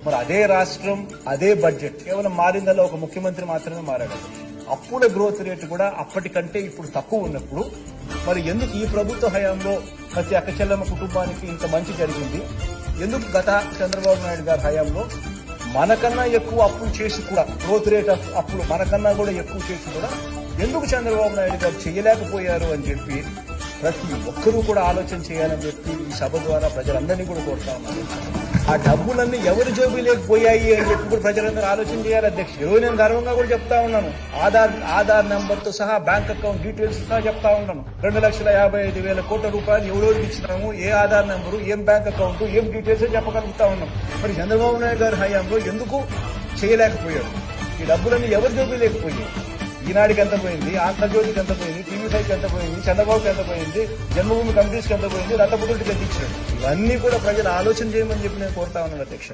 మరి అదే రాష్ట్రం అదే బడ్జెట్ కేవలం మారిందలో ఒక ముఖ్యమంత్రి మాత్రమే మారాడు. అప్పుల గ్రోత్ రేటు కూడా అప్పటికంటే ఇప్పుడు తక్కువ ఉన్నప్పుడు మరి ఎందుకు ఈ ప్రభుత్వ హయాంలో ప్రతి అక్కచెల్లెమ్మ కుటుంబానికి ఇంత మంచి జరిగింది? ఎందుకు గత చంద్రబాబు నాయుడు గారి హయాంలో మనకన్నా ఎక్కువ అప్పులు చేసి కూడా గ్రోత్ రేట్ అప్పులు మనకన్నా కూడా ఎక్కువ చేసి కూడా ఎందుకు చంద్రబాబు నాయుడు గారు చేయలేకపోయారు అని చెప్పి ప్రతి ఒక్కరూ కూడా ఆలోచన చేయాలని చెప్పి ఈ సభ ద్వారా ప్రజలందరినీ కూడా కోరుతా ఉన్నారు. ఆ డబ్బులన్నీ ఎవరి జోబీలోకి పోయాయి అని చెప్పి కూడా ప్రజలందరూ ఆలోచన చేయాలి అధ్యక్ష. ఈరోజు నేను గర్వంగా కూడా చెప్తా ఉన్నాను, ఆధార్ నెంబర్ తో సహా బ్యాంక్ అకౌంట్ డీటెయిల్స్ సహా చెప్తా ఉన్నాను. 2,55,000 కోట్ల రూపాయలు ఎవరికి ఇచ్చినాము, ఏ ఆధార్ నెంబరు, ఏం బ్యాంక్ అకౌంట్, ఏం డీటెయిల్స్ చెప్పగలుగుతా ఉన్నాం. మరి చంద్రబాబు నాయుడు గారి హయాంలో ఎందుకు చేయలేకపోయారు? ఈ డబ్బులన్నీ ఎవరి జోబీలోకి పోయాయి? ఈనాడికి ఎంత పోయింది, ఆంధ్రజ్యోతికి ఎంత పోయింది, టీవీ5కి ఎంత పోయింది, చంద్రబాబుకి ఎంత పోయింది, జన్మభూమి కమిటీస్కి ఎంత పోయింది, రత్తపుతుడికి ఎంత ఇచ్చాడు? ఇవన్నీ కూడా ప్రజలు ఆలోచన చేయమని చెప్పి నేను కోరుతా ఉన్నాను అధ్యక్ష.